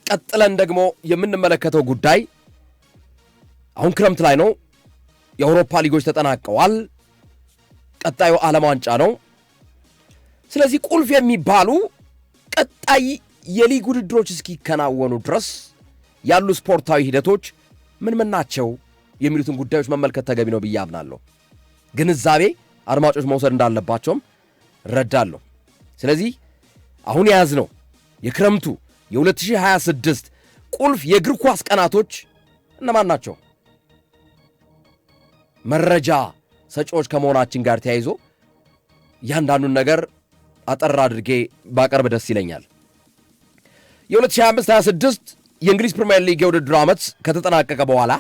ቀጥለን ደግሞ የምንመለከተው ጉዳይ አሁን ክረምት ላይ ነው። የአውሮፓ ሊጎች ተጠናቀዋል። ቀጣዩ ዓለም ዋንጫ ነው። ስለዚህ ቁልፍ የሚባሉ ቀጣይ የሊግ ውድድሮች እስኪከናወኑ ድረስ ያሉ ስፖርታዊ ሂደቶች ምን ናቸው የሚሉትን ጉዳዮች መመልከት ተገቢ ነው ብዬ አምናለሁ። ግንዛቤ አድማጮች መውሰድ እንዳለባቸውም ረዳለሁ። ስለዚህ አሁን የያዝነው የክረምቱ የ2026 ቁልፍ የእግር ኳስ ቀናቶች እነማን ናቸው? መረጃ ሰጪዎች ከመሆናችን ጋር ተያይዞ እያንዳንዱን ነገር አጠር አድርጌ ባቀርብ ደስ ይለኛል። የ2025-26 የእንግሊዝ ፕሪሚየር ሊግ የውድድር ዓመት ከተጠናቀቀ በኋላ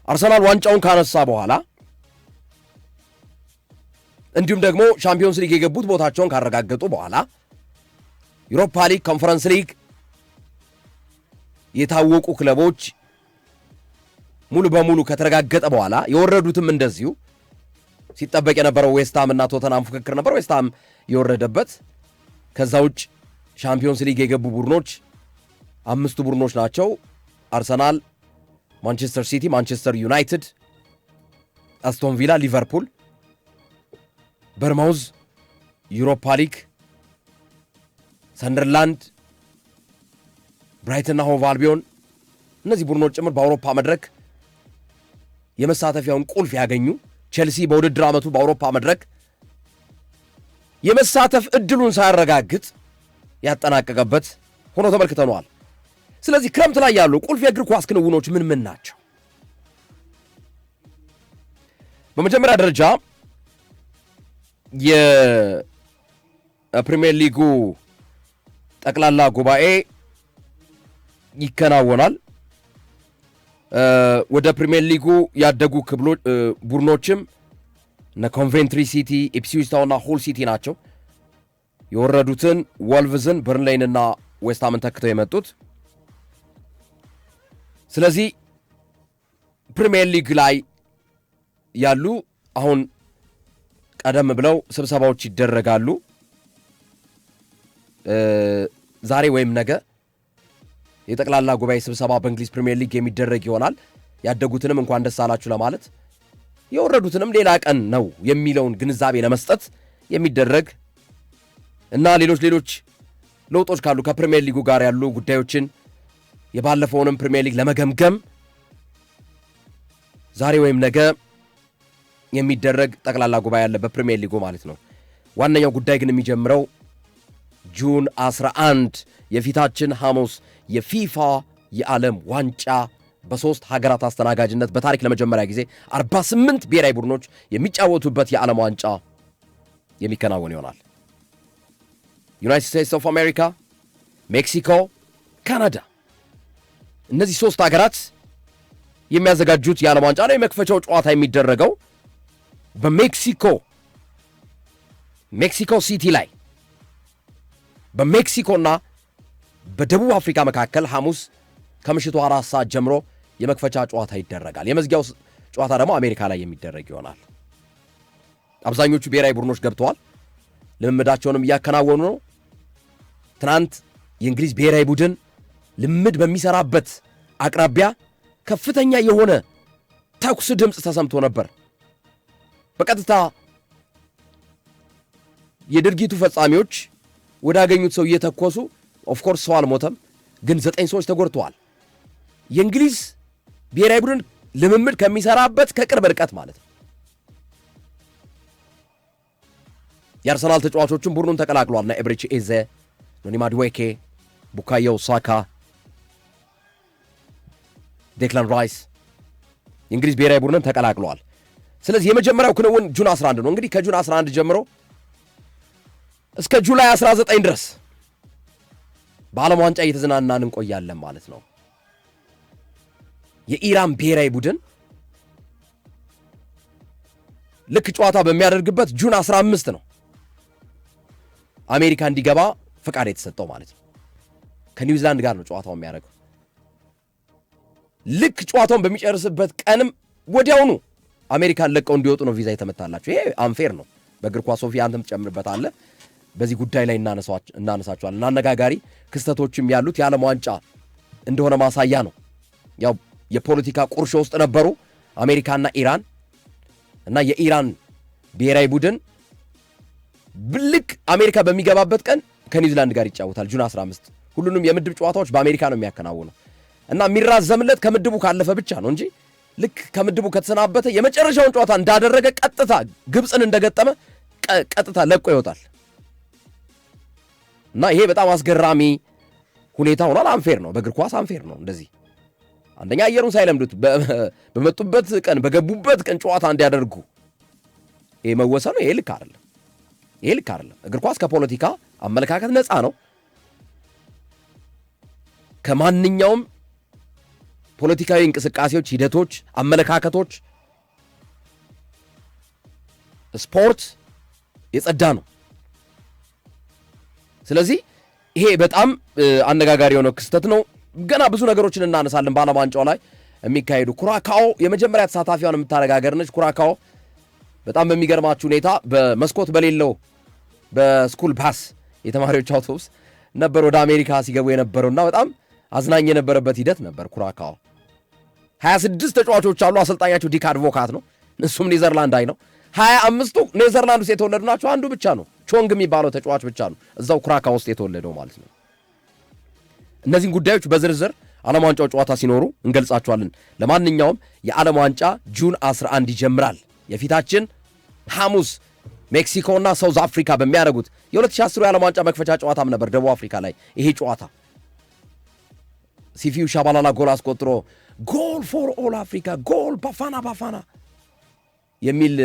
አርሰናል ዋንጫውን ካነሳ በኋላ እንዲሁም ደግሞ ሻምፒዮንስ ሊግ የገቡት ቦታቸውን ካረጋገጡ በኋላ ዩሮፓ ሊግ፣ ኮንፈረንስ ሊግ የታወቁ ክለቦች ሙሉ በሙሉ ከተረጋገጠ በኋላ የወረዱትም እንደዚሁ ሲጠበቅ የነበረው ዌስትሃም እና ቶተናም ፉክክር ነበር። ዌስትሃም የወረደበት። ከዛ ውጭ ሻምፒዮንስ ሊግ የገቡ ቡድኖች 5 ቡድኖች ናቸው። አርሰናል፣ ማንቸስተር ሲቲ፣ ማንቸስተር ዩናይትድ፣ አስቶን ቪላ፣ ሊቨርፑል፣ በርማውዝ ዩሮፓ ሊግ፣ ሰንደርላንድ፣ ብራይተንና ሆቭ አልቢዮን እነዚህ ቡድኖች ጭምር በአውሮፓ መድረክ የመሳተፊያውን ቁልፍ ያገኙ። ቼልሲ በውድድር ዓመቱ በአውሮፓ መድረክ የመሳተፍ እድሉን ሳያረጋግጥ ያጠናቀቀበት ሆኖ ተመልክተነዋል። ስለዚህ ክረምት ላይ ያሉ ቁልፍ የእግር ኳስ ክንውኖች ምን ናቸው? በመጀመሪያ ደረጃ የፕሪሚየር ሊጉ ጠቅላላ ጉባኤ ይከናወናል። ወደ ፕሪሚየር ሊጉ ያደጉ ቡድኖችም እነ ኮንቬንትሪ ሲቲ፣ ኢፕስዊች ታውንና ሁል ሲቲ ናቸው። የወረዱትን ወልቭዝን፣ በርንሌይንና ዌስትሃምን ተክተው የመጡት። ስለዚህ ፕሪሚየር ሊግ ላይ ያሉ አሁን ቀደም ብለው ስብሰባዎች ይደረጋሉ። ዛሬ ወይም ነገ የጠቅላላ ጉባኤ ስብሰባ በእንግሊዝ ፕሪሚየር ሊግ የሚደረግ ይሆናል። ያደጉትንም እንኳን ደስ አላችሁ ለማለት የወረዱትንም ሌላ ቀን ነው የሚለውን ግንዛቤ ለመስጠት የሚደረግ እና ሌሎች ለውጦች ካሉ ከፕሪሚየር ሊጉ ጋር ያሉ ጉዳዮችን የባለፈውንም ፕሪሚየር ሊግ ለመገምገም ዛሬ ወይም ነገ የሚደረግ ጠቅላላ ጉባኤ ያለ በፕሪሚየር ሊጉ ማለት ነው። ዋነኛው ጉዳይ ግን የሚጀምረው ጁን 11 የፊታችን ሐሙስ የፊፋ የዓለም ዋንጫ በ3 ሀገራት አስተናጋጅነት በታሪክ ለመጀመሪያ ጊዜ 48 ብሔራዊ ቡድኖች የሚጫወቱበት የዓለም ዋንጫ የሚከናወን ይሆናል። ዩናይትድ ስቴትስ ኦፍ አሜሪካ፣ ሜክሲኮ፣ ካናዳ እነዚህ 3 ሀገራት የሚያዘጋጁት የዓለም ዋንጫ ነው። የመክፈቻው ጨዋታ የሚደረገው በሜክሲኮ ሲቲ ላይ በሜክሲኮና በደቡብ አፍሪካ መካከል ሐሙስ ከምሽቱ 4 ሰዓት ጀምሮ የመክፈቻ ጨዋታ ይደረጋል። የመዝጊያው ጨዋታ ደግሞ አሜሪካ ላይ የሚደረግ ይሆናል። አብዛኞቹ ብሔራዊ ቡድኖች ገብተዋል። ልምምዳቸውንም እያከናወኑ ነው። ትናንት የእንግሊዝ ብሔራዊ ቡድን ልምምድ በሚሰራበት አቅራቢያ ከፍተኛ የሆነ ተኩስ ድምፅ ተሰምቶ ነበር። በቀጥታ የድርጊቱ ፈጻሚዎች ወዳገኙት ሰው እየተኮሱ ኦፍኮርስ ሰው አልሞተም፣ ግን 9 ሰዎች ተጎድተዋል። የእንግሊዝ ብሔራዊ ቡድን ልምምድ ከሚሰራበት ከቅርብ ርቀት ማለት ነው። የአርሰናል ተጫዋቾችን ቡድኑን ተቀላቅሏል። ና ኤብሪቺ ኤዜ፣ ኖኒ ማዱዌኬ፣ ቡካዮ ሳካ፣ ዴክላን ራይስ የእንግሊዝ ብሔራዊ ቡድንን ተቀላቅለዋል። ስለዚህ የመጀመሪያው ክንውን ጁን 11 ነው። እንግዲህ ከጁን 11 ጀምሮ እስከ ጁላይ 19 ድረስ በዓለም ዋንጫ እየተዝናናን እንቆያለን ማለት ነው። የኢራን ብሔራዊ ቡድን ልክ ጨዋታ በሚያደርግበት ጁን 15 ነው አሜሪካ እንዲገባ ፈቃድ የተሰጠው ማለት ነው። ከኒውዚላንድ ጋር ነው ጨዋታው የሚያደርገው። ልክ ጨዋታውን በሚጨርስበት ቀንም ወዲያውኑ አሜሪካን ለቀው እንዲወጡ ነው ቪዛ የተመታላቸው። ይሄ አንፌር ነው በእግር ኳስ። ሶፊ አንተም ትጨምርበታለህ። በዚህ ጉዳይ ላይ እናነሳቸዋለን። አነጋጋሪ ክስተቶችም ያሉት የዓለም ዋንጫ እንደሆነ ማሳያ ነው። ያው የፖለቲካ ቁርሾ ውስጥ ነበሩ አሜሪካና ኢራን እና የኢራን ብሔራዊ ቡድን ልክ አሜሪካ በሚገባበት ቀን ከኒውዚላንድ ጋር ይጫወታል ጁን 15። ሁሉንም የምድብ ጨዋታዎች በአሜሪካ ነው የሚያከናውነው እና የሚራዘምለት ከምድቡ ካለፈ ብቻ ነው እንጂ ልክ ከምድቡ ከተሰናበተ የመጨረሻውን ጨዋታ እንዳደረገ ቀጥታ ግብፅን እንደገጠመ ቀጥታ ለቆ ይወጣል እና ይሄ በጣም አስገራሚ ሁኔታ ሆኗል። አንፌር ነው፣ በእግር ኳስ አንፌር ነው። እንደዚህ አንደኛ አየሩን ሳይለምዱት በመጡበት ቀን በገቡበት ቀን ጨዋታ እንዲያደርጉ ይሄ መወሰኑ ይሄ ልክ አይደለም። እግር ኳስ ከፖለቲካ አመለካከት ነፃ ነው። ከማንኛውም ፖለቲካዊ እንቅስቃሴዎች፣ ሂደቶች፣ አመለካከቶች ስፖርት የጸዳ ነው። ስለዚህ ይሄ በጣም አነጋጋሪ የሆነ ክስተት ነው። ገና ብዙ ነገሮችን እናነሳለን በዓለም ዋንጫው ላይ የሚካሄዱ። ኩራካኦ የመጀመሪያ ተሳታፊዋን የምታደርግ ሀገር ነች። ኩራካኦ በጣም በሚገርማችሁ ሁኔታ በመስኮት በሌለው በስኩል ባስ የተማሪዎች አውቶቡስ ነበር ወደ አሜሪካ ሲገቡ የነበረውና በጣም አዝናኝ የነበረበት ሂደት ነበር። ኩራካኦ 26 ተጫዋቾች አሉ። አሰልጣኛቸው ዲክ አድቮካት ነው። እሱም ኔዘርላንዳዊ ነው። 25ቱ ኔዘርላንድ ውስጥ የተወለዱ ናቸው። አንዱ ብቻ ነው ቾንግ የሚባለው ተጫዋች ብቻ ነው እዛው ኩራካኦ ውስጥ የተወለደው ማለት ነው። እነዚህን ጉዳዮች በዝርዝር ዓለም ዋንጫው ጨዋታ ሲኖሩ እንገልጻቸዋለን። ለማንኛውም የዓለም ዋንጫ ጁን 11 ይጀምራል። የፊታችን ሐሙስ ሜክሲኮና ሳውዝ አፍሪካ በሚያደርጉት የ2010 የዓለም ዋንጫ መክፈቻ ጨዋታም ነበር ደቡብ አፍሪካ ላይ ይሄ ጨዋታ። ሲፊው ሻባላላ ጎል አስቆጥሮ ጎል ፎር ኦል አፍሪካ ጎል ባፋና የሚል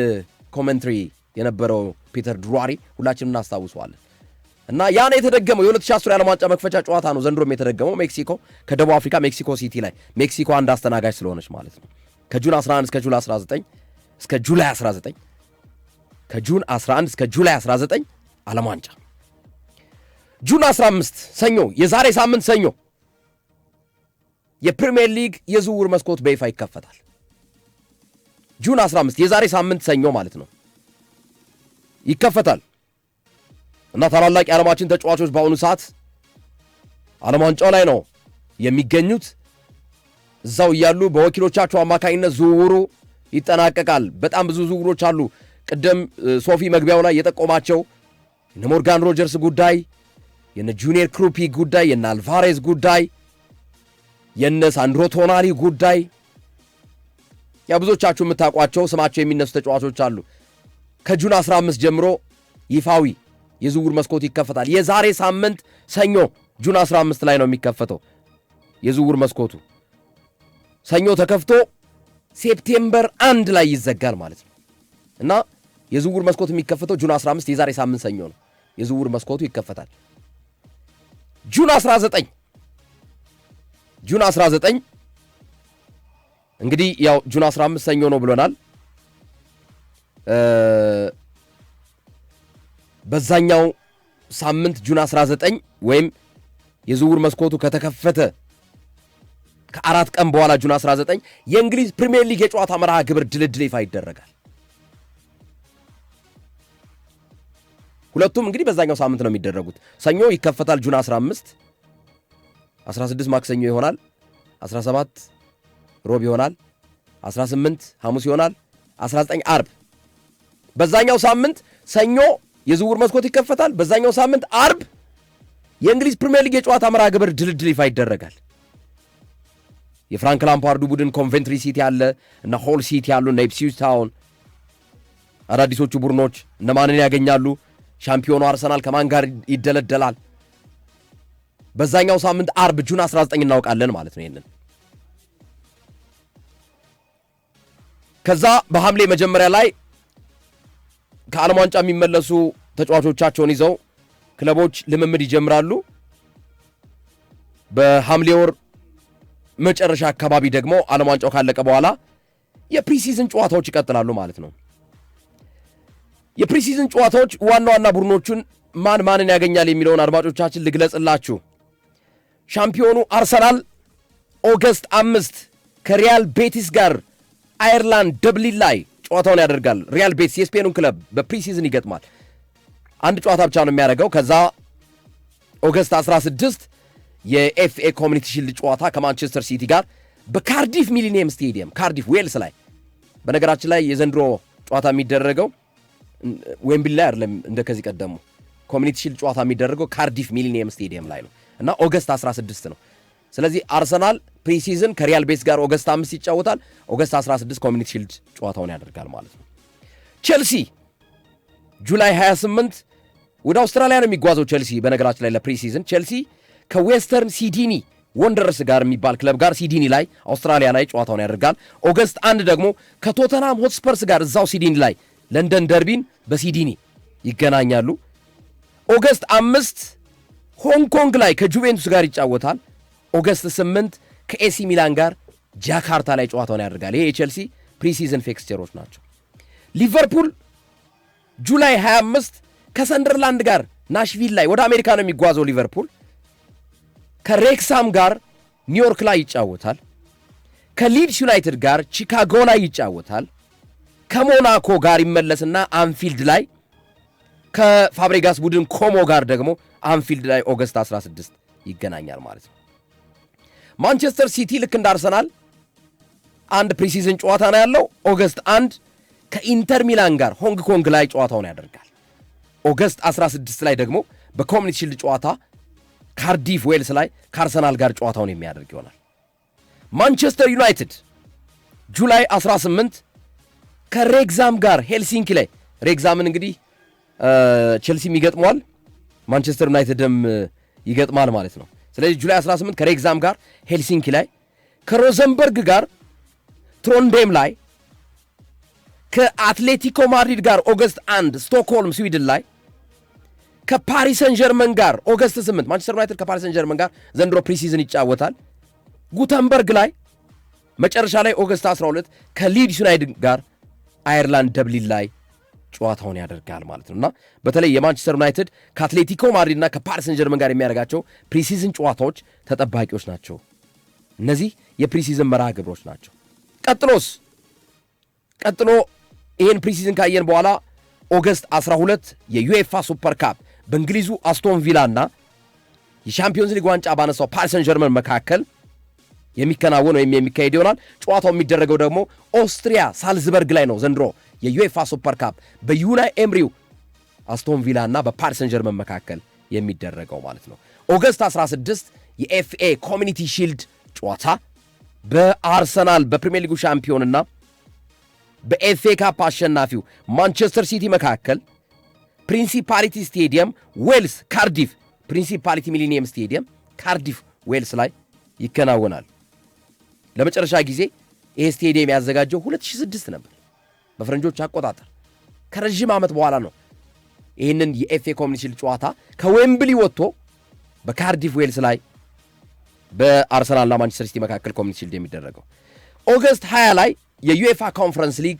ኮሜንትሪ የነበረው ፒተር ድሩዋሪ ሁላችንም እናስታውሰዋለን። እና ያን የተደገመው የ2010 የዓለም ዋንጫ መክፈቻ ጨዋታ ነው ዘንድሮም የተደገመው ሜክሲኮ ከደቡብ አፍሪካ ሜክሲኮ ሲቲ ላይ ሜክሲኮ አንድ አስተናጋጅ ስለሆነች ማለት ነው። ከጁን 11 እስከ ጁላይ 19 እስከ ጁላይ 19 ከጁን 11 እስከ ጁላይ 19 ዓለም ዋንጫ። ጁን 15 ሰኞ የዛሬ ሳምንት ሰኞ የፕሪሚየር ሊግ የዝውውር መስኮት በይፋ ይከፈታል። ጁን 15 የዛሬ ሳምንት ሰኞ ማለት ነው ይከፈታል። እና ታላላቅ የዓለማችን ተጫዋቾች በአሁኑ ሰዓት ዓለም ዋንጫው ላይ ነው የሚገኙት። እዛው እያሉ በወኪሎቻቸው አማካኝነት ዝውውሩ ይጠናቀቃል። በጣም ብዙ ዝውውሮች አሉ። ቅድም ሶፊ መግቢያው ላይ የጠቆማቸው የነ ሞርጋን ሮጀርስ ጉዳይ፣ የነ ጁኒየር ክሩፒ ጉዳይ፣ የነ አልቫሬዝ ጉዳይ፣ የነ ሳንድሮ ቶናሊ ጉዳይ፣ ያ ብዙዎቻችሁ የምታውቋቸው ስማቸው የሚነሱ ተጫዋቾች አሉ። ከጁን 15 ጀምሮ ይፋዊ የዝውውር መስኮት ይከፈታል። የዛሬ ሳምንት ሰኞ ጁን 15 ላይ ነው የሚከፈተው የዝውውር መስኮቱ። ሰኞ ተከፍቶ ሴፕቴምበር 1 ላይ ይዘጋል ማለት ነው። እና የዝውውር መስኮት የሚከፈተው ጁን 15 የዛሬ ሳምንት ሰኞ ነው የዝውውር መስኮቱ ይከፈታል። ጁን 19 እንግዲህ ያው ጁን 15 ሰኞ ነው ብሎናል። በዛኛው ሳምንት ጁን 19 ወይም የዝውውር መስኮቱ ከተከፈተ ከአራት ቀን በኋላ ጁን 19 የእንግሊዝ ፕሪሚየር ሊግ የጨዋታ መርሃ ግብር ድልድል ይፋ ይደረጋል። ሁለቱም እንግዲህ በዛኛው ሳምንት ነው የሚደረጉት። ሰኞ ይከፈታል ጁን 15፣ 16 ማክሰኞ ይሆናል፣ 17 ሮብ ይሆናል፣ 18 ሐሙስ ይሆናል፣ 19 አርብ። በዛኛው ሳምንት ሰኞ የዝውውር መስኮት ይከፈታል። በዛኛው ሳምንት አርብ የእንግሊዝ ፕሪሚየር ሊግ የጨዋታ መርሃ ግብር ድልድል ይፋ ይደረጋል። የፍራንክ ላምፓርዱ ቡድን ኮንቬንትሪ ሲቲ ያለ እና ሆል ሲቲ ያሉ እና ኢፕስዊች ታውን አዳዲሶቹ ቡድኖች እነማንን ያገኛሉ? ሻምፒዮኑ አርሰናል ከማን ጋር ይደለደላል? በዛኛው ሳምንት አርብ ጁን 19 እናውቃለን ማለት ነው። ይሄንን ከዛ በሐምሌ መጀመሪያ ላይ ከዓለም ዋንጫ የሚመለሱ ተጫዋቾቻቸውን ይዘው ክለቦች ልምምድ ይጀምራሉ። በሐምሌ ወር መጨረሻ አካባቢ ደግሞ ዓለም ዋንጫው ካለቀ በኋላ የፕሪሲዝን ጨዋታዎች ይቀጥላሉ ማለት ነው። የፕሪሲዝን ጨዋታዎች ዋና ዋና ቡድኖቹን ማንን ያገኛል የሚለውን አድማጮቻችን ልግለጽላችሁ። ሻምፒዮኑ አርሰናል ኦገስት 5 ከሪያል ቤቲስ ጋር አየርላንድ ደብሊን ላይ ጨዋታውን ያደርጋል። ሪያል ቤቲስ የስፔኑን ክለብ በፕሪሲዝን ይገጥማል። አንድ ጨዋታ ብቻ ነው የሚያደርገው። ከዛ ኦገስት 16 የኤፍኤ ኮሚኒቲ ሺልድ ጨዋታ ከማንቸስተር ሲቲ ጋር በካርዲፍ ሚሊኒየም ስቴዲየም ካርዲፍ ዌልስ ላይ። በነገራችን ላይ የዘንድሮ ጨዋታ የሚደረገው ዌምብሊ ላይ አይደለም፣ እንደከዚህ ቀደሙ ኮሚኒቲ ሺልድ ጨዋታ የሚደረገው ካርዲፍ ሚሊኒየም ስቴዲየም ላይ ነው እና ኦገስት 16 ነው። ስለዚህ አርሰናል ፕሪሲዝን ከሪያል ቤስ ጋር ኦገስት 5 ይጫወታል። ኦገስት 16 ኮሚኒቲ ሺልድ ጨዋታውን ያደርጋል ማለት ነው። ቼልሲ ጁላይ 28 ወደ አውስትራሊያ ነው የሚጓዘው። ቼልሲ በነገራችን ላይ ለፕሪሲዝን ቼልሲ ከዌስተርን ሲድኒ ወንደርስ ጋር የሚባል ክለብ ጋር ሲድኒ ላይ አውስትራሊያ ላይ ጨዋታውን ያደርጋል። ኦገስት 1 ደግሞ ከቶተናም ሆትስፐርስ ጋር እዛው ሲድኒ ላይ ለንደን ደርቢን በሲድኒ ይገናኛሉ። ኦገስት 5 ሆንግ ኮንግ ላይ ከጁቬንቱስ ጋር ይጫወታል። ኦገስት 8 ከኤሲ ሚላን ጋር ጃካርታ ላይ ጨዋታውን ያደርጋል። ይሄ የቼልሲ ፕሪሲዝን ፊክስቸሮች ናቸው። ሊቨርፑል ጁላይ 25 ከሰንደርላንድ ጋር ናሽቪል ላይ ወደ አሜሪካ ነው የሚጓዘው። ሊቨርፑል ከሬክሳም ጋር ኒውዮርክ ላይ ይጫወታል። ከሊድስ ዩናይትድ ጋር ቺካጎ ላይ ይጫወታል። ከሞናኮ ጋር ይመለስና አንፊልድ ላይ ከፋብሬጋስ ቡድን ኮሞ ጋር ደግሞ አንፊልድ ላይ ኦገስት 16 ይገናኛል ማለት ነው። ማንቸስተር ሲቲ ልክ እንደ አርሰናል አንድ ፕሪሲዝን ጨዋታ ነው ያለው። ኦገስት 1 ከኢንተር ሚላን ጋር ሆንግ ኮንግ ላይ ጨዋታውን ያደርጋል። ኦገስት 16 ላይ ደግሞ በኮሚኒቲ ሺልድ ጨዋታ ካርዲፍ ዌልስ ላይ ከአርሰናል ጋር ጨዋታውን የሚያደርግ ይሆናል። ማንቸስተር ዩናይትድ ጁላይ 18 ከሬግዛም ጋር ሄልሲንኪ ላይ፣ ሬግዛምን እንግዲህ ቼልሲም ይገጥመዋል ማንቸስተር ዩናይትድም ይገጥማል ማለት ነው። ስለዚህ ጁላይ 18 ከሬግዛም ጋር ሄልሲንኪ ላይ፣ ከሮዘንበርግ ጋር ትሮንዴም ላይ፣ ከአትሌቲኮ ማድሪድ ጋር ኦገስት 1 ስቶክሆልም ስዊድን ላይ፣ ከፓሪስ ሰን ጀርመን ጋር ኦገስት 8 ማንቸስተር ዩናይትድ ከፓሪስ ሰን ጀርመን ጋር ዘንድሮ ፕሪሲዝን ይጫወታል። ጉተንበርግ ላይ መጨረሻ ላይ ኦገስት 12 ከሊድስ ዩናይትድ ጋር አየርላንድ ደብሊን ላይ ጨዋታውን ያደርጋል ማለት ነው። እና በተለይ የማንቸስተር ዩናይትድ ከአትሌቲኮ ማድሪድና ከፓሪስ ሰን ጀርመን ጋር የሚያደርጋቸው ፕሪሲዝን ጨዋታዎች ተጠባቂዎች ናቸው። እነዚህ የፕሪሲዝን መርሃ ግብሮች ናቸው። ቀጥሎ ይህን ፕሪሲዝን ካየን በኋላ ኦገስት 12 የዩኤፋ ሱፐር ካፕ በእንግሊዙ አስቶን ቪላና የሻምፒዮንስ ሊግ ዋንጫ ባነሳው ፓሪስ ሰን ጀርመን መካከል የሚከናወን ወይም የሚካሄድ ይሆናል። ጨዋታው የሚደረገው ደግሞ ኦስትሪያ ሳልዝበርግ ላይ ነው። ዘንድሮ የዩኤፋ ሱፐር ካፕ በዩናይ ኤምሪው አስቶን ቪላና በፓሪስ ሰን ጀርመን መካከል የሚደረገው ማለት ነው። ኦገስት 16 የኤፍኤ ኮሚኒቲ ሺልድ ጨዋታ በአርሰናል በፕሪሚየር ሊጉ ሻምፒዮንና በኤፍኤ ካፕ አሸናፊው ማንቸስተር ሲቲ መካከል ፕሪንሲፓሊቲ ስቴዲየም ዌልስ ካርዲፍ፣ ፕሪንሲፓሊቲ ሚሊኒየም ስቴዲየም ካርዲፍ ዌልስ ላይ ይከናወናል። ለመጨረሻ ጊዜ ይሄ ስቴዲየም ያዘጋጀው 2006 ነበር በፈረንጆች አቆጣጠር። ከረጅም ዓመት በኋላ ነው ይህንን የኤፍኤ ኮሚኒቲ ሺልድ ጨዋታ ከዌምብሊ ወጥቶ በካርዲፍ ዌልስ ላይ በአርሰናልና ማንቸስተር ሲቲ መካከል ኮሚኒቲ ሺልድ የሚደረገው። ኦገስት 20 ላይ የዩኤፋ ኮንፈረንስ ሊግ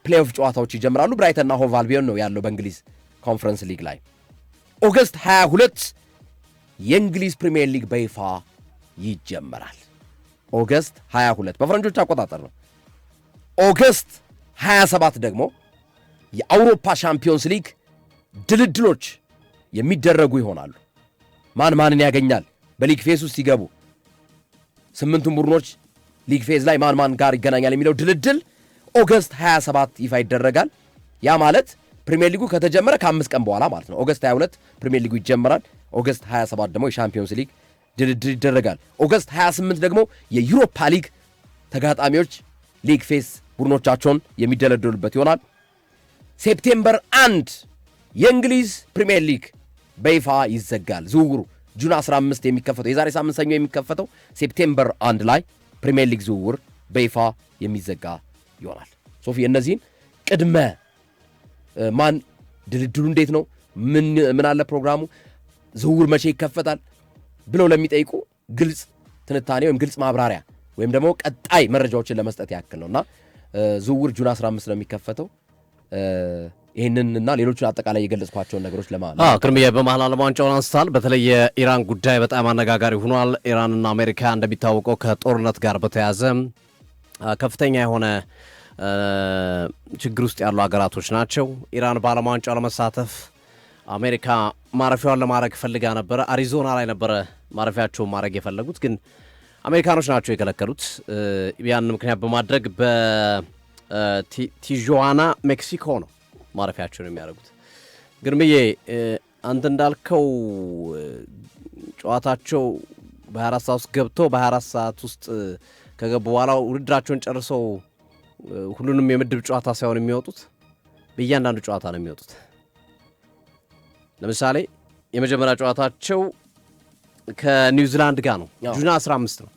ፕሌይኦፍ ጨዋታዎች ይጀምራሉ። ብራይተንና ሆቭ አልቢዮን ነው ያለው በእንግሊዝ ኮንፈረንስ ሊግ ላይ። ኦገስት 22 የእንግሊዝ ፕሪሚየር ሊግ በይፋ ይጀመራል። ኦገስት 22 በፈረንጆች አቆጣጠር ነው። ኦገስት 27 ደግሞ የአውሮፓ ሻምፒዮንስ ሊግ ድልድሎች የሚደረጉ ይሆናሉ። ማንን ያገኛል በሊግ ፌዝ ውስጥ ሲገቡ 8ቱም ቡድኖች ሊግ ፌዝ ላይ ማን ጋር ይገናኛል የሚለው ድልድል ኦገስት 27 ይፋ ይደረጋል። ያ ማለት ፕሪሚየር ሊጉ ከተጀመረ ከ5 ቀን በኋላ ማለት ነው። ኦገስት 22 ፕሪሚየር ሊጉ ይጀመራል። ኦገስት 27 ደግሞ የሻምፒዮንስ ሊግ ድልድል ይደረጋል። ኦገስት 28 ደግሞ የዩሮፓ ሊግ ተጋጣሚዎች ሊግ ፌዝ ቡድኖቻቸውን የሚደለደሉበት ይሆናል። ሴፕቴምበር 1 የእንግሊዝ ፕሪሚየር ሊግ በይፋ ይዘጋል። ዝውውሩ ጁን 15 የሚከፈተው የዛሬ ሳምንት ሰኞ የሚከፈተው ሴፕቴምበር 1 ላይ ፕሪሚየር ሊግ ዝውውር በይፋ የሚዘጋ ይሆናል። ሶፊ እነዚህን ቅድመ ማን ድልድሉ እንዴት ነው ምን አለ ፕሮግራሙ ዝውውር መቼ ይከፈታል ብለው ለሚጠይቁ ግልጽ ትንታኔ ወይም ግልጽ ማብራሪያ ወይም ደግሞ ቀጣይ መረጃዎችን ለመስጠት ያክል ነውና ዝውውር ጁን 15 ነው የሚከፈተው። ይህንንና ሌሎችን አጠቃላይ የገለጽኳቸውን ነገሮች ለማለት ክርምዬ በመሀል ዓለም ዋንጫውን አንስታል። በተለይ የኢራን ጉዳይ በጣም አነጋጋሪ ሆኗል። ኢራንና አሜሪካ እንደሚታወቀው ከጦርነት ጋር በተያያዘ ከፍተኛ የሆነ ችግር ውስጥ ያሉ ሀገራቶች ናቸው። ኢራን በዓለም ዋንጫው ለመሳተፍ አሜሪካ ማረፊያውን ለማድረግ ፈልጋ ነበረ። አሪዞና ላይ ነበረ ማረፊያቸውን ማድረግ የፈለጉት፣ ግን አሜሪካኖች ናቸው የከለከሉት። ያን ምክንያት በማድረግ በቲጁዋና ሜክሲኮ ነው ማረፊያቸውን የሚያደርጉት። ግርምዬ አንተ እንዳልከው ጨዋታቸው በ24 ሰዓት ውስጥ ገብተው በ24 ሰዓት ውስጥ ከገቡ በኋላ ውድድራቸውን ጨርሰው ሁሉንም የምድብ ጨዋታ ሳይሆን የሚወጡት በእያንዳንዱ ጨዋታ ነው የሚወጡት። ለምሳሌ የመጀመሪያ ጨዋታቸው ከኒውዚላንድ ጋር ነው፣ ጁን 15 ነው።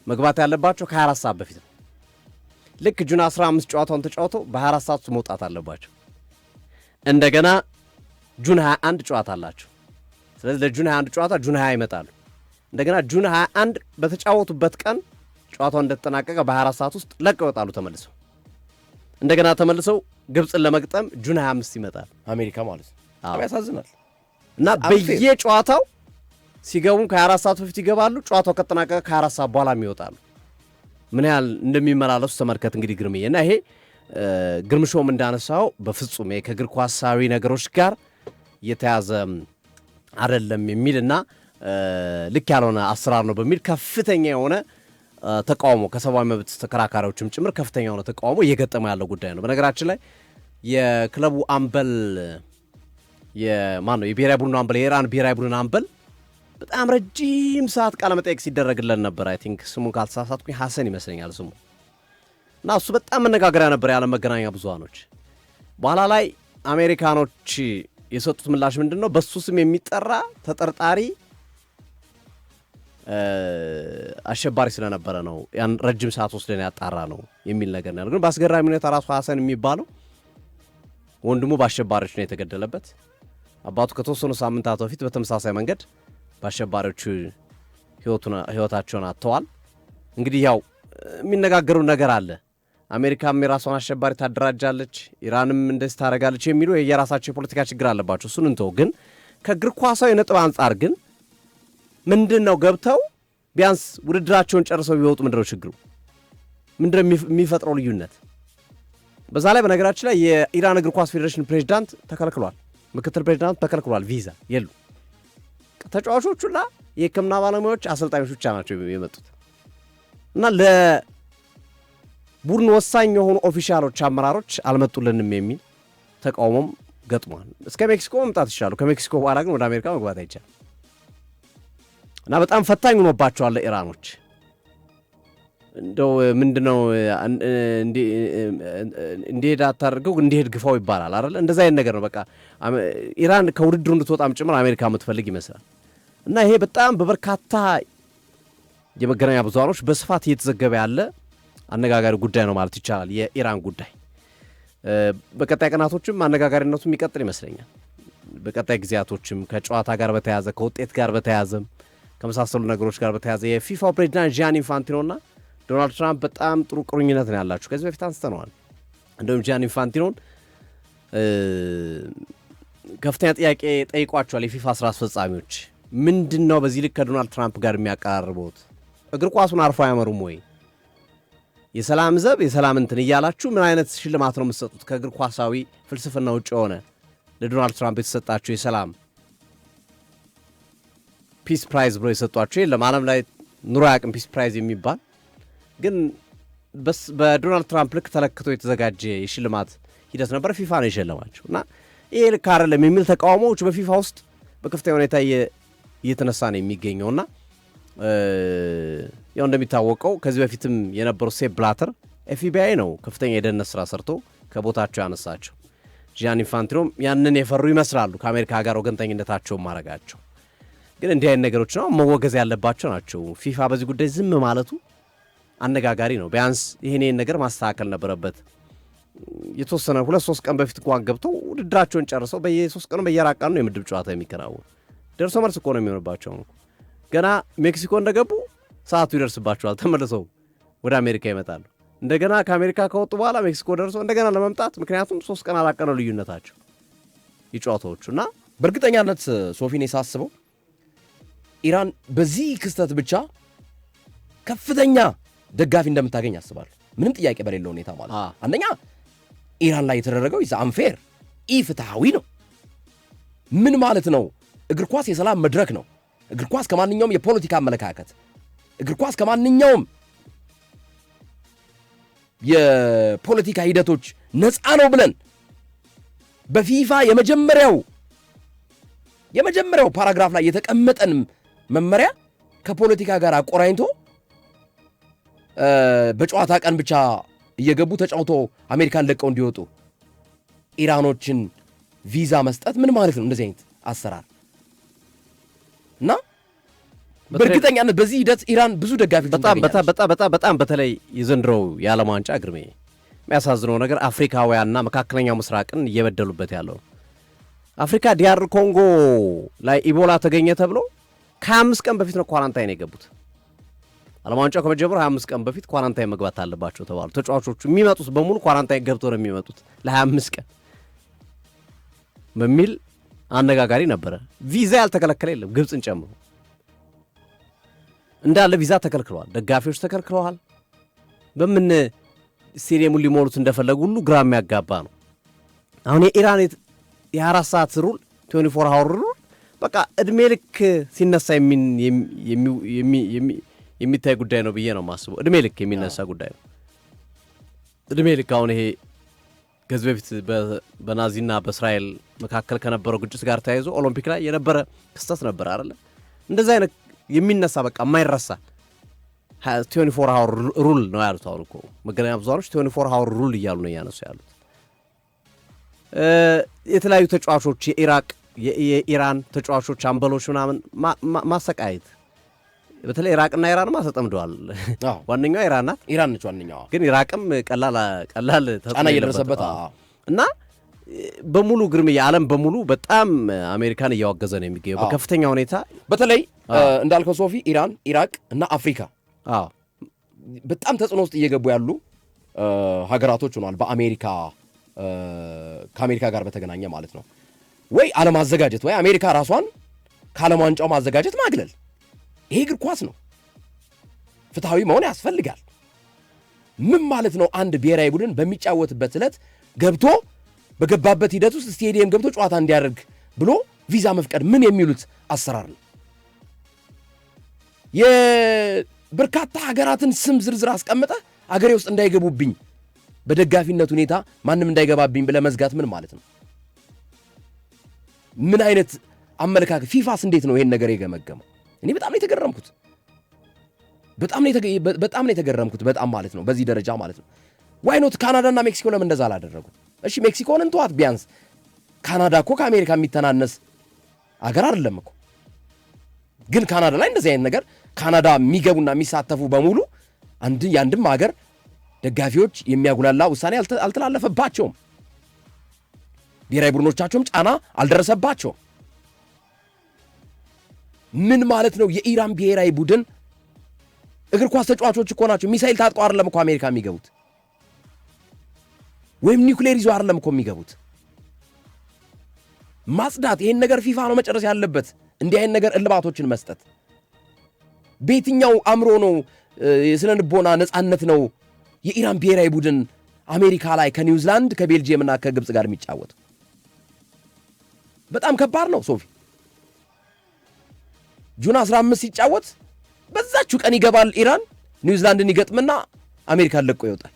መግባት ያለባቸው ከ24 ሰዓት በፊት ነው። ልክ ጁን 15 ጨዋታውን ተጫውተው በ24 ሰዓት ውስጥ መውጣት አለባቸው። እንደገና ጁን 21 ጨዋታ አላቸው። ስለዚህ ለጁን 21 ጨዋታ ጁን 20 ይመጣሉ። እንደገና ጁን 21 በተጫወቱበት ቀን ጨዋታው እንደተጠናቀቀ በ24 ሰዓት ውስጥ ለቀው ይወጣሉ ተመልሰው። እንደገና ተመልሰው ግብፅን ለመግጠም ጁን 25 ይመጣል አሜሪካ ማለት ነው። ያሳዝናል። እና በየጨዋታው ሲገቡም ከ24 ሰዓት በፊት ይገባሉ። ጨዋታው ከተጠናቀቀ ከ24 ሰዓት በኋላ ይወጣሉ። ምን ያህል እንደሚመላለሱ ተመልከት እንግዲህ ግርምዬ። እና ይሄ ግርምሾም እንዳነሳው በፍጹም ከእግር ኳሳዊ ነገሮች ጋር የተያዘ አይደለም የሚል እና ልክ ያልሆነ አሰራር ነው በሚል ከፍተኛ የሆነ ተቃውሞ ከሰብአዊ መብት ተከራካሪዎችም ጭምር ከፍተኛ የሆነ ተቃውሞ እየገጠመ ያለው ጉዳይ ነው። በነገራችን ላይ የክለቡ አምበል የብሔራዊ ቡድኑ አምበል የኢራን ብሔራዊ ቡድን አምበል በጣም ረጅም ሰዓት ቃለ መጠየቅ ሲደረግለን ነበር። አይ ቲንክ ስሙን ካልተሳሳትኩኝ ሐሰን ይመስለኛል ስሙ። እና እሱ በጣም መነጋገሪያ ነበር ያለ መገናኛ ብዙሃኖች። በኋላ ላይ አሜሪካኖች የሰጡት ምላሽ ምንድን ነው? በሱ ስም የሚጠራ ተጠርጣሪ አሸባሪ ስለነበረ ነው ያን ረጅም ሰዓት ወስደን ያጣራ ነው የሚል ነገር ነው። ግን በአስገራሚ ሁኔታ ራሱ ሐሰን የሚባለው ወንድሙ በአሸባሪዎች ነው የተገደለበት። አባቱ ከተወሰኑ ሳምንታት በፊት በተመሳሳይ መንገድ በአሸባሪዎቹ ህይወታቸውን አጥተዋል። እንግዲህ ያው የሚነጋገሩ ነገር አለ። አሜሪካም የራሷን አሸባሪ ታደራጃለች፣ ኢራንም እንደዚህ ታደርጋለች የሚሉ የራሳቸው የፖለቲካ ችግር አለባቸው። እሱን እንተው። ግን ከእግር ኳሳዊ ነጥብ አንጻር ግን ምንድን ነው ገብተው ቢያንስ ውድድራቸውን ጨርሰው ቢወጡ ምንድን ነው ችግሩ? ምንድን ነው የሚፈጥረው ልዩነት? በዛ ላይ በነገራችን ላይ የኢራን እግር ኳስ ፌዴሬሽን ፕሬዚዳንት ተከልክሏል፣ ምክትል ፕሬዚዳንቱ ተከልክሏል፣ ቪዛ የሉ። ተጫዋቾቹና የሕክምና ባለሙያዎች አሰልጣኞች ብቻ ናቸው የመጡት እና ለቡድን ወሳኝ የሆኑ ኦፊሻሎች አመራሮች አልመጡልንም የሚል ተቃውሞም ገጥሟል። እስከ ሜክሲኮ መምጣት ይችላሉ። ከሜክሲኮ በኋላ ግን ወደ አሜሪካ መግባት አይቻልም እና በጣም ፈታኝ ሆኖባቸዋል ኢራኖች። እንደው ምንድነው እንዲሄድ አታደርገው እንዲሄድ ግፋው ይባላል አይደል? እንደዛ አይነት ነገር ነው። በቃ ኢራን ከውድድሩ እንድትወጣም ጭምር አሜሪካ የምትፈልግ ይመስላል። እና ይሄ በጣም በበርካታ የመገናኛ ብዙሃኖች በስፋት እየተዘገበ ያለ አነጋጋሪ ጉዳይ ነው ማለት ይቻላል። የኢራን ጉዳይ በቀጣይ ቀናቶችም አነጋጋሪነቱ የሚቀጥል ይመስለኛል። በቀጣይ ጊዜያቶችም ከጨዋታ ጋር በተያዘ ከውጤት ጋር በተያዘም ከመሳሰሉ ነገሮች ጋር በተያዘ የፊፋው ፕሬዚዳንት ጂያኒ ኢንፋንቲኖና ዶናልድ ትራምፕ በጣም ጥሩ ቁርኝነት ነው ያላችሁ። ከዚህ በፊት አንስተነዋል። እንደውም ጂያኒ ኢንፋንቲኖን ከፍተኛ ጥያቄ ጠይቋቸዋል የፊፋ ስራ አስፈጻሚዎች። ምንድን ነው በዚህ ልክ ከዶናልድ ትራምፕ ጋር የሚያቀራርቡት? እግር ኳሱን አርፎ አያመሩም ወይ? የሰላም ዘብ የሰላም እንትን እያላችሁ ምን አይነት ሽልማት ነው የምትሰጡት? ከእግር ኳሳዊ ፍልስፍና ውጭ የሆነ ለዶናልድ ትራምፕ የተሰጣቸው የሰላም ፒስ ፕራይዝ ብሎ የሰጧቸው የለም። ዓለም ላይ ኑሮ ያቅም ፒስ ፕራይዝ የሚባል ግን በዶናልድ ትራምፕ ልክ ተለክቶ የተዘጋጀ የሽልማት ሂደት ነበር። ፊፋ ነው የሸለማቸው እና ይሄ ልክ አይደለም የሚል ተቃውሞዎች በፊፋ ውስጥ በከፍተኛ ሁኔታ እየተነሳ ነው የሚገኘውና ያው እንደሚታወቀው ከዚህ በፊትም የነበረው ሴፕ ብላተር ኤፍቢአይ ነው ከፍተኛ የደህንነት ስራ ሰርቶ ከቦታቸው ያነሳቸው። ጂያኒ ኢንፋንቲኖም ያንን የፈሩ ይመስላሉ ከአሜሪካ ጋር ወገንተኝነታቸውን ማድረጋቸው። ግን እንዲህ አይነት ነገሮች ነው መወገዝ ያለባቸው ናቸው። ፊፋ በዚህ ጉዳይ ዝም ማለቱ አነጋጋሪ ነው። ቢያንስ ይሄን ነገር ማስተካከል ነበረበት። የተወሰነ 2-3 ቀን በፊት እንኳን ገብተው ውድድራቸውን ጨርሰው በየ3 ቀኑ በየራቅ ቀኑ ነው የምድብ ጨዋታ የሚከናወን። ደርሶ መልስ እኮ ነው የሚሆንባቸው። ገና ሜክሲኮ እንደገቡ ሰዓቱ ይደርስባቸዋል። ተመልሰው ወደ አሜሪካ ይመጣሉ። እንደገና ከአሜሪካ ከወጡ በኋላ ሜክሲኮ ደርሰው እንደገና ለመምጣት ምክንያቱም 3 ቀን 4 ቀን ነው ልዩነታቸው የጨዋታዎቹ እና በእርግጠኛነት ሶፊኔ ሳስበው ኢራን በዚህ ክስተት ብቻ ከፍተኛ ደጋፊ እንደምታገኝ አስባለሁ። ምንም ጥያቄ በሌለው ሁኔታ ማለት አንደኛ ኢራን ላይ የተደረገው አንፌር ኢፍትሃዊ ነው። ምን ማለት ነው? እግር ኳስ የሰላም መድረክ ነው። እግር ኳስ ከማንኛውም የፖለቲካ አመለካከት፣ እግር ኳስ ከማንኛውም የፖለቲካ ሂደቶች ነፃ ነው ብለን በፊፋ የመጀመሪያው ፓራግራፍ ላይ የተቀመጠን መመሪያ ከፖለቲካ ጋር አቆራኝቶ በጨዋታ ቀን ብቻ እየገቡ ተጫውቶ አሜሪካን ለቀው እንዲወጡ ኢራኖችን ቪዛ መስጠት ምን ማለት ነው? እንደዚህ አይነት አሰራር እና በእርግጠኛነት በዚህ ሂደት ኢራን ብዙ ደጋፊ በጣም በተለይ የዘንድሮው የዓለም ዋንጫ ግርሜ የሚያሳዝነው ነገር አፍሪካውያንና መካከለኛው ምስራቅን እየበደሉበት ያለው አፍሪካ ዲያር ኮንጎ ላይ ኢቦላ ተገኘ ተብሎ ከ25 ቀን በፊት ነው ኳራንታይን የገቡት። ዓለም ዋንጫው ከመጀመሩ 25 ቀን በፊት ኳራንታይን መግባት አለባቸው ተባሉ። ተጫዋቾቹ የሚመጡት በሙሉ ኳራንታይን ገብተው ነው የሚመጡት ለ25 ቀን በሚል አነጋጋሪ ነበረ። ቪዛ ያልተከለከለ የለም፣ ግብፅን ጨምሮ እንዳለ ቪዛ ተከልክለዋል። ደጋፊዎች ተከልክለዋል። በምን ስቴዲየሙን ሊሞሉት እንደፈለጉ ሁሉ ግራ የሚያጋባ ነው። አሁን የኢራን የ24 ሰዓት ሩል 24 ሃወር ሩል በቃ እድሜ ልክ ሲነሳ የሚታይ ጉዳይ ነው ብዬ ነው የማስበው። እድሜ ልክ የሚነሳ ጉዳይ ነው። እድሜ ልክ አሁን ይሄ ከዚህ በፊት በናዚና በእስራኤል መካከል ከነበረው ግጭት ጋር ተያይዞ ኦሎምፒክ ላይ የነበረ ክስተት ነበር አይደለ? እንደዚህ አይነት የሚነሳ በቃ የማይረሳ 24 ሃወር ሩል ነው ያሉት። አሁን እኮ መገናኛ ብዙሃኖች 24 ሃወር ሩል እያሉ ነው እያነሱ ያሉት። የተለያዩ ተጫዋቾች የኢራን ተጫዋቾች አምበሎች ምናምን ማሰቃየት፣ በተለይ ኢራቅና ኢራንማ ተጠምደዋል። ዋነኛዋ ኢራን ናት። ኢራን ነች ዋነኛዋ፣ ግን ኢራቅም ቀላል ጫና እየደረሰበት እና በሙሉ ግርም የዓለም በሙሉ በጣም አሜሪካን እያወገዘ ነው የሚገኘው በከፍተኛ ሁኔታ። በተለይ እንዳልከው ሶፊ ኢራን፣ ኢራቅ እና አፍሪካ በጣም ተጽዕኖ ውስጥ እየገቡ ያሉ ሀገራቶች ሆኗል። በአሜሪካ ከአሜሪካ ጋር በተገናኘ ማለት ነው። ወይ አለማዘጋጀት ወይ አሜሪካ ራሷን ከዓለም ዋንጫው ማዘጋጀት ማግለል። ይሄ እግር ኳስ ነው። ፍትሐዊ መሆን ያስፈልጋል። ምን ማለት ነው? አንድ ብሔራዊ ቡድን በሚጫወትበት ዕለት ገብቶ በገባበት ሂደት ውስጥ ስቴዲየም ገብቶ ጨዋታ እንዲያደርግ ብሎ ቪዛ መፍቀድ ምን የሚሉት አሰራር ነው? የበርካታ ሀገራትን ስም ዝርዝር አስቀምጠ አገሬ ውስጥ እንዳይገቡብኝ በደጋፊነት ሁኔታ ማንም እንዳይገባብኝ ብለ መዝጋት ምን ማለት ነው? ምን አይነት አመለካከት? ፊፋስ እንዴት ነው ይሄን ነገር የገመገመው? እኔ በጣም ነው የተገረምኩት። በጣም ነው የተገረምኩት። በጣም ማለት ነው በዚህ ደረጃ ማለት ነው። ዋይ ኖት ካናዳና ሜክሲኮ ለምን እንደዛ አላደረጉ? እሺ ሜክሲኮን እንተዋት፣ ቢያንስ ካናዳ እኮ ከአሜሪካ የሚተናነስ አገር አይደለም እኮ። ግን ካናዳ ላይ እንደዚህ አይነት ነገር ካናዳ የሚገቡና የሚሳተፉ በሙሉ የአንድም ሀገር ደጋፊዎች የሚያጉላላ ውሳኔ አልተላለፈባቸውም። ብሔራዊ ቡድኖቻቸውም ጫና አልደረሰባቸውም። ምን ማለት ነው? የኢራን ብሔራዊ ቡድን እግር ኳስ ተጫዋቾች እኮ ናቸው። ሚሳኤል ታጥቀው አይደለም እኮ አሜሪካ የሚገቡት፣ ወይም ኒውክሌር ይዞ አይደለም እኮ የሚገቡት። ማጽዳት፣ ይሄን ነገር ፊፋ ነው መጨረስ ያለበት። እንዲህ አይነት ነገር እልባቶችን መስጠት በየትኛው አእምሮ ነው? የስነ ልቦና ነፃነት ነው የኢራን ብሔራዊ ቡድን አሜሪካ ላይ ከኒውዚላንድ ከቤልጂየም እና ከግብፅ ጋር የሚጫወት? በጣም ከባድ ነው ሶፊ። ጁን 15 ሲጫወት በዛችሁ ቀን ይገባል ኢራን፣ ኒውዚላንድን ይገጥምና አሜሪካን ለቆ ይወጣል።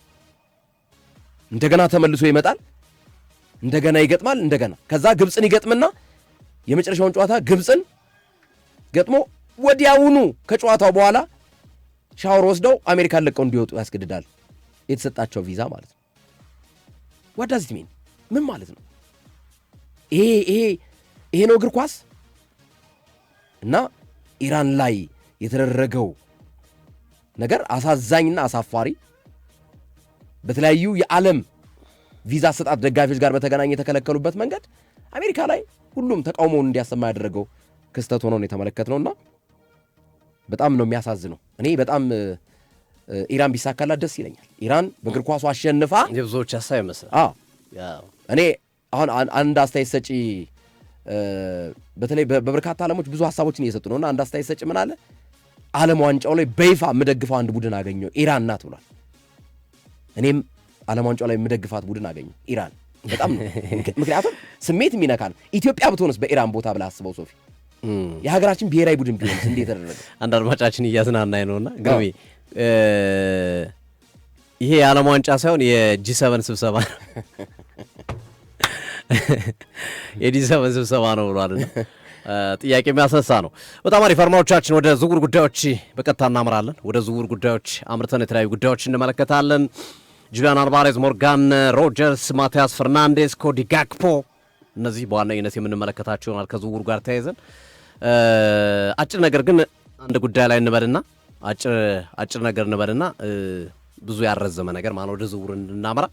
እንደገና ተመልሶ ይመጣል፣ እንደገና ይገጥማል፣ እንደገና ከዛ ግብፅን ይገጥምና የመጨረሻውን ጨዋታ ግብፅን ገጥሞ ወዲያውኑ ከጨዋታው በኋላ ሻወር ወስደው አሜሪካን ለቀው እንዲወጡ ያስገድዳል። የተሰጣቸው ቪዛ ማለት ነው። what does it mean? ምን ማለት ነው? ይሄ ነው እግር ኳስ? እና ኢራን ላይ የተደረገው ነገር አሳዛኝና አሳፋሪ፣ በተለያዩ የዓለም ቪዛ አሰጣጥ ደጋፊዎች ጋር በተገናኘ የተከለከሉበት መንገድ አሜሪካ ላይ ሁሉም ተቃውሞውን እንዲያሰማ ያደረገው ክስተት ሆኖ ነው የተመለከትነውና በጣም ነው የሚያሳዝነው። እኔ በጣም ኢራን ቢሳካላት ደስ ይለኛል። ኢራን በእግር ኳሱ አሸንፋ የብዙዎች ሐሳብ ይመስላል። እኔ አሁን አንድ አስተያየት ሰጪ በተለይ በበርካታ ዓለሞች ብዙ ሐሳቦችን እየሰጡ ነውና አንድ አስተያየት ሰጪ ምን አለ? ዓለም ዋንጫው ላይ በይፋ የምደግፈው አንድ ቡድን አገኘው ኢራን ናት ብሏል። እኔም ዓለም ዋንጫው ላይ የምደግፋት ቡድን አገኘው ኢራን። በጣም ምክንያቱም ስሜት የሚነካ ነው። ኢትዮጵያ ብትሆንስ በኢራን ቦታ ብለህ አስበው ሶፊ፣ የሀገራችን ብሔራዊ ቡድን ቢሆንስ እንዴት ተደረገ? አንድ አድማጫችን እያዝናናኝ ነውና ግርሜ ይሄ የዓለም ዋንጫ ሳይሆን የጂ7 ስብሰባ ነው የጂ7 ስብሰባ ነው ብሏልና ጥያቄ የሚያስነሳ ነው። በጣም አሪፍ አድማጮቻችን፣ ወደ ዝውውር ጉዳዮች በቀጥታ እናምራለን። ወደ ዝውውር ጉዳዮች አምርተን የተለያዩ ጉዳዮች እንመለከታለን። ጁሊያን አልቫሬዝ፣ ሞርጋን ሮጀርስ፣ ማቲያስ ፈርናንዴስ፣ ኮዲ ጋክፖ እነዚህ በዋነኝነት የምንመለከታቸው ይሆናል ከዝውውር ጋር ተያይዘን። አጭር ነገር ግን አንድ ጉዳይ ላይ እንበልና አጭር ነገር እንበልና ብዙ ያረዘመ ነገር ማለት ወደ ዝውውር እንድናመራ